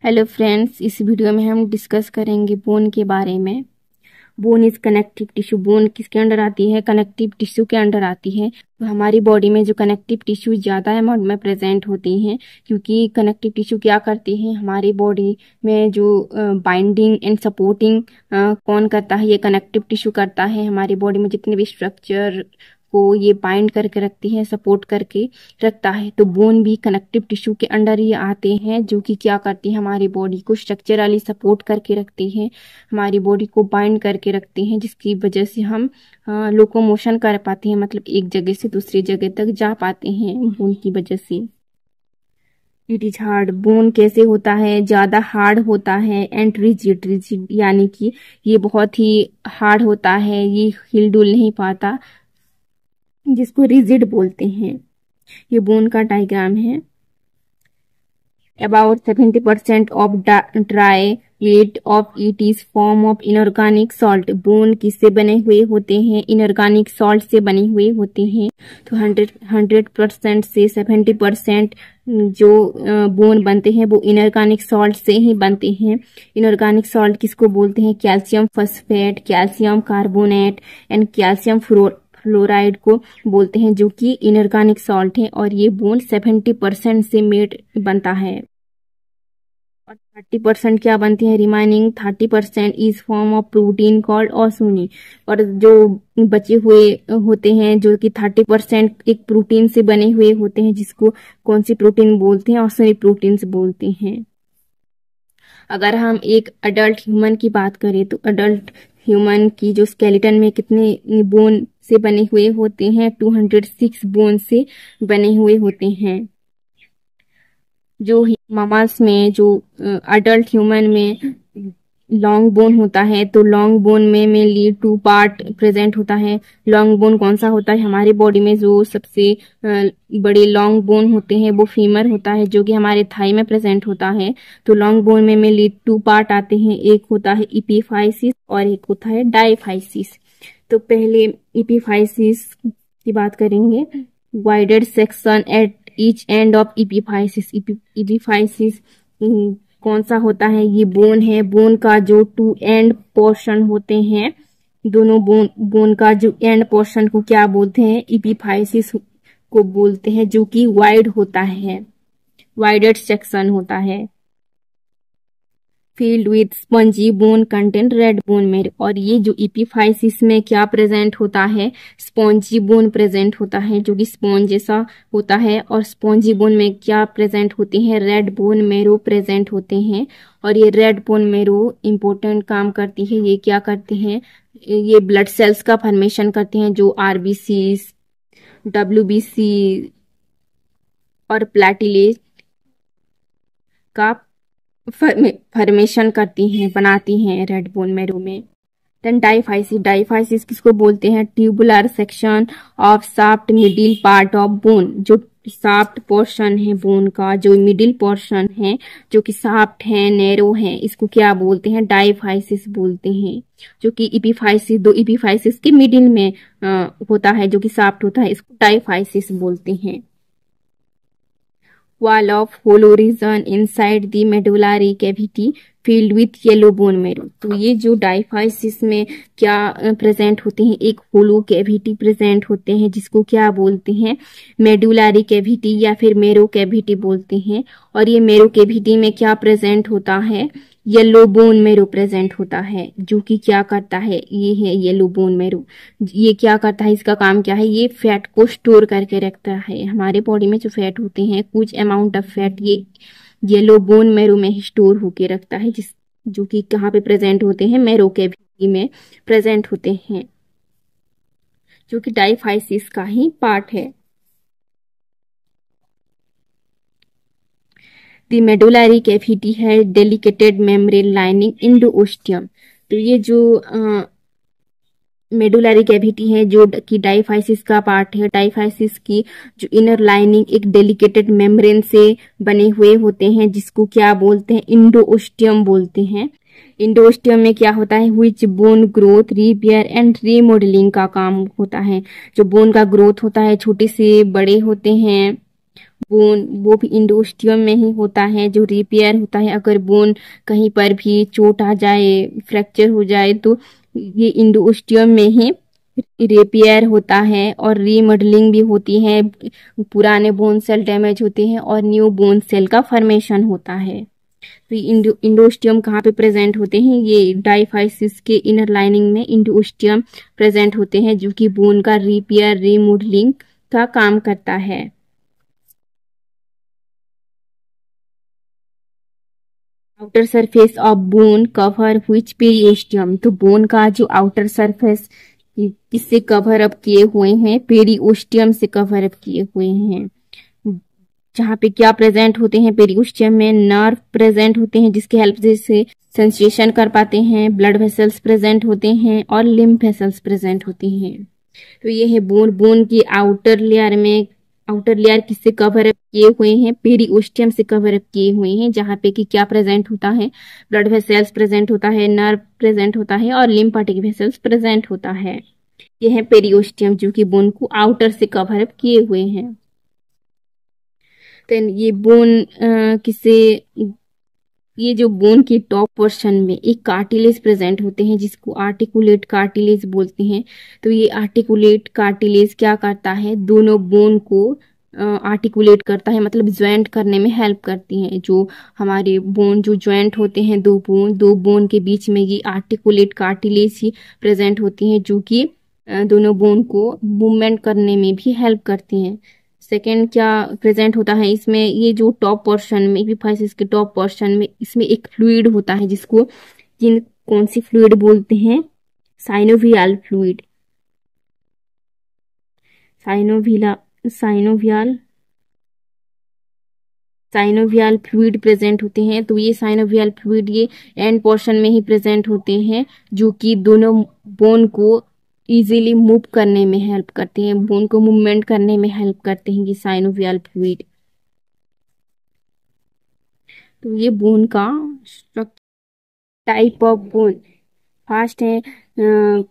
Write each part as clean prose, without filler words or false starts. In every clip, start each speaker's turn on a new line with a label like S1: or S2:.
S1: Hello friends, इस video में हम डिस्कस करेंगे बोन के बारे में। Bone is connective tissue. Bone किसके अंडर आती है? कनेक्टिव टिश्यू के अंडर आती है। तो हमारी बॉडी में जो कनेक्टिव टिश्यू ज़्यादा अमाउंट में प्रेजेंट होती हैं, क्योंकि कनेक्टिव टिश्यू क्या करती है, हमारी बॉडी में जो बाइंडिंग एंड सपोर्टिंग कौन करता है? ये कनेक्टिव टिश्यू करता है। हमारी बॉडी में जितने भी स्ट्रक्चर को ये बाइंड करके रखती है, सपोर्ट करके रखता है। तो बोन भी कनेक्टिव टिश्यू के अंडर ही आते हैं, जो कि क्या करती है, हमारी बॉडी को स्ट्रक्चरली सपोर्ट करके रखती है, हमारी बॉडी को बाइंड करके रखती हैं, जिसकी वजह से हम लोकोमोशन कर पाते हैं, मतलब एक जगह से दूसरी जगह तक जा पाते हैं बोन की वजह से। It is hard. बोन कैसे होता है? ज्यादा हार्ड होता है एंड रिजिड। रिजिड यानी कि ये बहुत ही हार्ड होता है, ये हिलडुल नहीं पाता, जिसको रिजिड बोलते हैं। ये बोन का डायग्राम है। About 70% of dry weight of it is form of inorganic salt. Bone किससे बने हुए होते हैं? इनऑर्गेनिक सॉल्ट से बने हुए होते हैं। तो 100% से 70% जो बोन बनते हैं वो इनऑर्गेनिक सॉल्ट से ही बनते हैं। इनऑर्गेनिक सॉल्ट किसको बोलते हैं? Calcium phosphate, calcium carbonate and calcium fluoride को बोलते हैं, जो कि इनऑर्गेनिक सॉल्ट है। और ये बोन 70% से मेड बनता है और 30% क्या बनते हैं? Remaining 30% is form of protein called ossein. और जो बचे हुए होते हैं, जो कि 30% एक प्रोटीन से बने हुए होते हैं, जिसको कौन सी प्रोटीन बोलते हैं? ऑसोनी प्रोटीन बोलते हैं। अगर हम एक अडल्ट ह्यूमन की बात करें तो अडल्ट ह्यूमन की जो स्केलेटन में कितने बोन से बने हुए होते हैं? 206 बोन से बने हुए होते हैं। जो मामास में, जो अडल्ट ह्यूमन में लॉन्ग बोन होता है, तो लॉन्ग बोन में मेनली 2 पार्ट प्रेजेंट होता है। लॉन्ग बोन कौन सा होता है? हमारी बॉडी में जो सबसे बड़े लॉन्ग बोन होते हैं वो फीमर होता है, जो कि हमारे थाई में प्रेजेंट होता है। तो लॉन्ग बोन में मेनली 2 पार्ट आते हैं, एक होता है इपीफाइसिस और एक होता है डायफाइसिस। तो पहले इपीफाइसिस की बात करेंगे। वाइडेड section at each end of epiphysis. Epiphysis कौन सा होता है? ये बोन है। बोन का जो 2 एंड पोर्शन होते हैं, दोनों बोन का जो एंड पोर्शन को क्या बोलते हैं? इपीफाइसिस को बोलते हैं, जो कि वाइड होता है, वाइडेड सेक्शन होता है। Field with spongy bone content red bone में। और ये जो इपीफाइसिस में क्या प्रेजेंट होता है? स्पॉन्जी बोन प्रेजेंट होता है, जो कि स्पॉन्ज जैसा होता है। और स्पॉन्जी बोन में क्या प्रेजेंट होते हैं? रेड बोन मेरो प्रेजेंट होते हैं। और ये रेड बोन मेरो इंपॉर्टेंट काम करती है। ये क्या करते हैं? ये ब्लड सेल्स का फॉर्मेशन करते हैं, जो आरबीसी, डब्ल्यूबीसी और प्लेटलेट का फॉर्मेशन करती हैं, बनाती हैं रेड बोन मेरो में। Then diaphysis. डायफाइसिस किसको बोलते हैं? Tubular section of shaft middle part of bone. जो शाफ्ट पोर्शन है बोन का, जो मिडिल पोर्शन है, जो कि शाफ्ट है, नैरो है, इसको क्या बोलते हैं? डायफाइसिस बोलते हैं। जो कि इपीफाइसिस, 2 इपीफाइसिस के मिडिल में होता है, जो कि शाफ्ट होता है, इसको डायफाइसिस बोलते हैं। Wall of hollow region inside the medullary cavity filled with yellow bone marrow। तो ये जो डायफाइसिस में क्या प्रेजेंट होते हैं? एक होलो कैविटी प्रेजेंट होते हैं, जिसको क्या बोलते हैं? मेडुलरी कैविटी या फिर मेरो कैविटी बोलते हैं। और ये मेरो कैविटी में क्या प्रेजेंट होता है? येलो बोन मेरो प्रेजेंट होता है, जो कि क्या करता है? ये है येलो बोन मेरो। ये क्या करता है? इसका काम क्या है? ये फैट को स्टोर करके रखता है। हमारे बॉडी में जो फैट होते हैं, कुछ अमाउंट ऑफ फैट ये येलो बोन मेरो में स्टोर होके रखता है, जो कि कहाँ पे प्रेजेंट होते हैं? मेरो कैविटी में प्रेजेंट होते हैं, जो कि डायफाइसिस का ही पार्ट है। द मेडुलरी कैविटी है डेलिकेटेड मेम्ब्रेन लाइनिंग इंडोओस्टियम। तो ये जो मेडुलरी कैविटी है, जो कि डायफाइसिस का पार्ट है, डायफाइसिस की जो इनर लाइनिंग एक डेलिकेटेड मेम्ब्रेन से बने हुए होते हैं, जिसको क्या बोलते हैं? इंडोओस्टियम बोलते हैं। इंडोस्टियम में क्या होता है? Which bone growth, repair and remodelling का काम होता है। जो बोन का ग्रोथ होता है, छोटे से बड़े होते हैं, बोन वो भी इंडोस्टियम में ही होता है, जो रिपेयर होता है। अगर बोन कहीं पर भी चोट आ जाए, फ्रैक्चर हो जाए, तो ये इंडोस्टियम में ही रिपेयर होता है और रीमॉडलिंग भी होती है। पुराने बोन सेल डैमेज होते हैं और न्यू बोन सेल का फॉर्मेशन होता है। तो इंडोस्टियम कहाँ पे प्रेजेंट होते हैं? ये डाइफाइसिस के इनर लाइनिंग में इंडोस्टियम प्रेजेंट होते हैं, जो कि बोन का रिपेयर रीमॉडलिंग का काम करता है। Outer surface of bone cover which periosteum, तो बोन का जो आउटर सरफेस किससे कवर अप किए हुए हैं? पेरिओस्टियम से कवर अप किए हुए हैं। जहाँ पे क्या प्रेजेंट होते हैं? पेरिओस्टियम में नर्व प्रेजेंट होते हैं, जिसकी हेल्प से सेंसेशन कर पाते हैं। ब्लड वेसल्स प्रेजेंट होते हैं और लिम्फ वेसल्स प्रेजेंट होती हैं। तो ये है बोन। बोन की आउटर लेयर में, आउटर लेयर किससे कवर अप किए हुए हैं? पेरिओस्टियम से कवर अप किए हुए हैं, जहाँ पे कि क्या प्रेजेंट होता है? ब्लड वेसल्स प्रेजेंट होता है, नर्व प्रेजेंट होता है और लिम्फेटिक वेसल्स प्रेजेंट होता है। ये है पेरिओस्टियम, जो कि बोन को आउटर से कवर अप किए हुए हैं। देन ये बोन किसे, ये जो बोन के टॉप पोर्शन में एक कार्टिलेज प्रेजेंट होते हैं, जिसको आर्टिकुलेट कार्टिलेज बोलते हैं। तो ये आर्टिकुलेट कार्टिलेज क्या करता है? दोनों बोन को आर्टिकुलेट करता है, मतलब ज्वाइंट करने में हेल्प करती हैं। जो हमारे बोन जो ज्वाइंट होते हैं, दो बोन के बीच में ये आर्टिकुलेट कार्टिलेज ही प्रेजेंट होती हैं, जो कि दोनों बोन को मूवमेंट करने में भी हेल्प करती हैं। सेकेंड क्या प्रेजेंट होता है इसमें? ये जो टॉप पोर्शन में, एपिफाइसिस के टॉप पोर्शन में, इसमें एक फ्लूइड होता है, जिसको कौन सी फ्लूइड बोलते हैं? Synovial fluid. Synovial synovial synovial fluid present होते हैं। तो ये साइनोवियल फ्लूइड ये एंड पोर्शन में ही प्रेजेंट होते हैं, जो कि दोनों बोन को इजीली मूव करने में हेल्प करते हैं, बोन को मूवमेंट करने में हेल्प करते हैं ये साइनोवियल फ्लूइड। तो ये बोन का structure. Type of bone, first है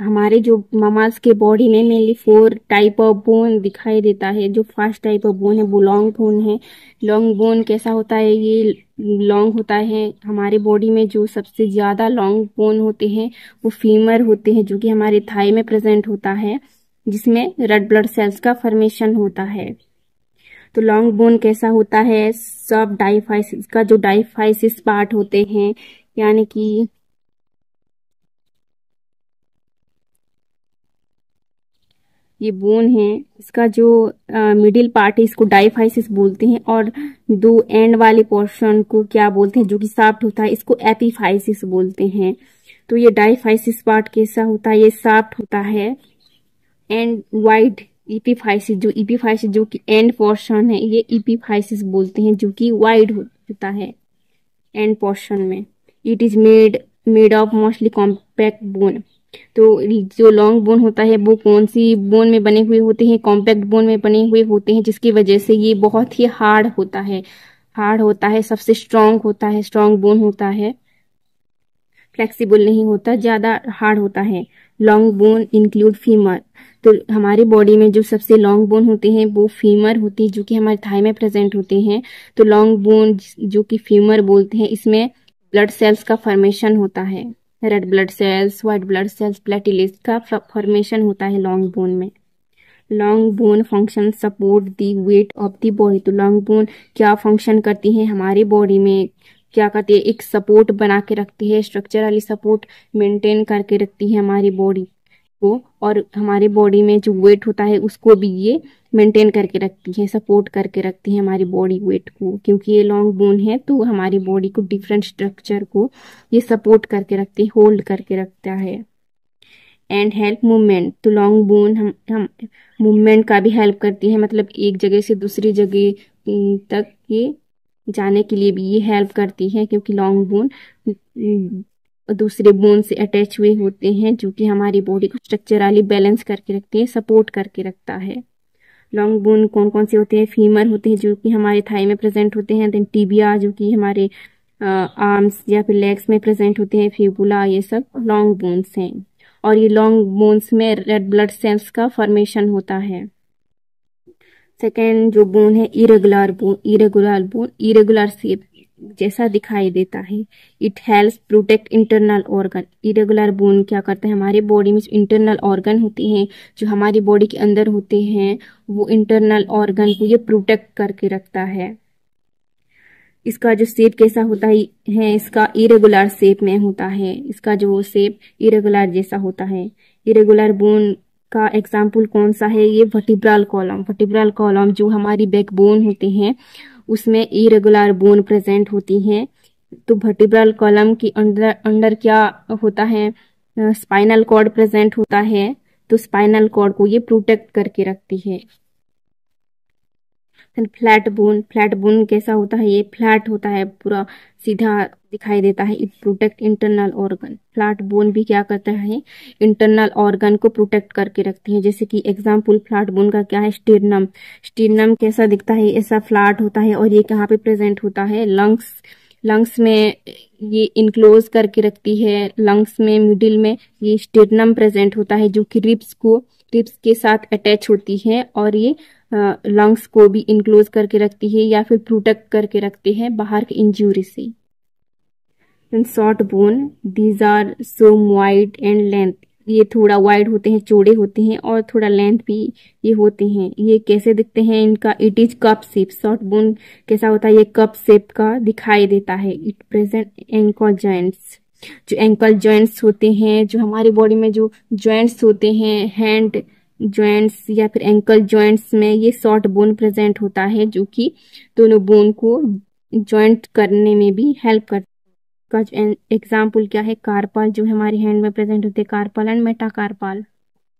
S1: हमारे जो ममाल्स के बॉडी में मेनली 4 टाइप ऑफ बोन दिखाई देता है। जो फर्स्ट टाइप ऑफ बोन है वो लॉन्ग बोन है। लॉन्ग बोन कैसा होता है? ये लॉन्ग होता है। हमारे बॉडी में जो सबसे ज्यादा लॉन्ग बोन होते हैं वो फीमर होते हैं, जो कि हमारे थाई में प्रेजेंट होता है, जिसमें रेड ब्लड सेल्स का फॉर्मेशन होता है। तो लॉन्ग बोन कैसा होता है? सब डाइफाइसिस का जो डाइफाइसिस पार्ट होते हैं, यानी कि ये बोन है, इसका जो मिडिल पार्ट है इसको डाइफाइसिस बोलते हैं, और दो एंड वाले पोर्शन को क्या बोलते हैं? जो कि साफ्ट होता है, इसको एपीफाइसिस बोलते हैं। तो ये डाइफाइसिस पार्ट कैसा होता है? ये साफ्ट होता है एंड वाइड। इपीफाइसिस जो कि एंड पोर्शन है, ये इपीफाइसिस बोलते हैं, जो कि वाइड होता है एंड पोर्शन में। It is made of mostly compact bone. तो जो लॉन्ग बोन होता है वो कौन सी बोन में बने हुए होते हैं? कॉम्पैक्ट बोन में बने हुए होते हैं, जिसकी वजह से ये बहुत ही हार्ड होता है। सबसे स्ट्रांग होता है, स्ट्रांग बोन होता है, फ्लेक्सिबल नहीं होता, ज्यादा हार्ड होता है। Long bone include femur. तो हमारे बॉडी में जो सबसे लॉन्ग बोन होते हैं वो फीमर होती है, जो कि हमारे थाई में प्रेजेंट होते हैं। तो लॉन्ग बोन जो कि फीमर बोलते हैं, इसमें ब्लड सेल्स का फॉर्मेशन होता है। Red blood cells, white blood cells, platelets का फॉर्मेशन होता है लॉन्ग बोन में। Long bone function support the weight of the body. तो लॉन्ग बोन क्या फंक्शन करती है हमारी बॉडी में? क्या करती है? एक सपोर्ट बना के रखती है, स्ट्रक्चरली सपोर्ट मेंटेन करके रखती है हमारी बॉडी को, और हमारी बॉडी में जो वेट होता है उसको भी ये मेंटेन करके रखती है, सपोर्ट करके रखती है हमारी बॉडी वेट को। क्योंकि ये लॉन्ग बोन है तो हमारी बॉडी को, डिफरेंट स्ट्रक्चर को ये सपोर्ट करके रखती है, होल्ड करके रखता है। And help movement. तो लॉन्ग बोन हम मूवमेंट का भी हेल्प करती है, मतलब एक जगह से दूसरी जगह तक ये जाने के लिए भी ये हेल्प करती है, क्योंकि लॉन्ग बोन दूसरे बोन से अटैच हुए होते हैं, जो कि हमारी बॉडी को स्ट्रक्चरली बैलेंस करके रखते हैं, सपोर्ट करके रखता है। लॉन्ग बोन कौन कौन से होते हैं? फीमर होते हैं, जो कि हमारे थाई में प्रेजेंट होते हैं। देन टिबिया, जो कि हमारे आर्म्स या फिर लेग्स में प्रेजेंट होते हैं। फिबुला, ये सब लॉन्ग बोन्स हैं। और ये लॉन्ग बोन्स में रेड ब्लड सेल्स का फॉर्मेशन होता है। सेकेंड जो बोन है इरेगुलर बोन, इरेगुलर शेप जैसा दिखाई देता है। It helps protect internal organ. Irregular bone क्या करते हैं, हमारे बॉडी में जो इंटरनल ऑर्गन होते हैं, जो हमारी बॉडी के अंदर होते हैं, वो इंटरनल ऑर्गन को ये प्रोटेक्ट करके रखता है। इसका जो शेप कैसा होता है, इसका इरेगुलर शेप में होता है। इसका जो शेप इरेगुलर जैसा होता है। इरेगुलर बोन का एग्जाम्पल कौन सा है, ये वर्टिब्रल कॉलम। वर्टिब्रल कॉलम जो हमारी बैकबोन होते हैं उसमें इरेगुलर बोन प्रेजेंट होती हैं। तो वर्टिब्रल कॉलम के अंडर क्या होता है, स्पाइनल कॉर्ड प्रेजेंट होता है। तो स्पाइनल कॉर्ड को ये प्रोटेक्ट करके रखती है। फ्लैट बोन कैसा होता है, ये फ्लैट होता है, पूरा सीधा दिखाई देता है। It protect internal organ. Flat bone भी क्या करता है, इंटरनल ऑर्गन को प्रोटेक्ट करके रखती है। जैसे कि एग्जांपल फ्लैट बोन का क्या है, स्टीर्नम। स्टीर्नम कैसा दिखता है, ऐसा फ्लैट होता है। और ये कहाँ पे प्रेजेंट होता है, लंग्स में ये इनक्लोज करके रखती है। लंग्स में मिडिल में ये स्टीर्नम प्रेजेंट होता है, जो कि रिब्स के साथ अटैच होती है और ये लंग्स को भी इनक्लोज करके रखती है या फिर प्रोटेक्ट करके रखती है बाहर की इंजरी से। Short bone, these are so wide and length. ये थोड़ा वाइड होते हैं, चौड़े होते हैं और थोड़ा लेंथ भी ये होते हैं। ये कैसे दिखते हैं, इनका it is cup shape. Short bone कैसा होता है, ये कप शेप का दिखाई देता है। It present ankle joints. जो एंकल जॉइंट्स होते हैं, जो हमारी बॉडी में जो जॉइंट्स होते हैं, हैंड जॉइंट्स या फिर एंकल जॉइंट्स में ये शॉर्ट बोन प्रेजेंट होता है, जो कि दोनों बोन को जॉइंट करने में भी हेल्प करता है। का एग्जाम्पल क्या है, कार्पल जो हमारे हैंड में प्रेजेंट होते हैं, कार्पल एंड मेटाकार्पल।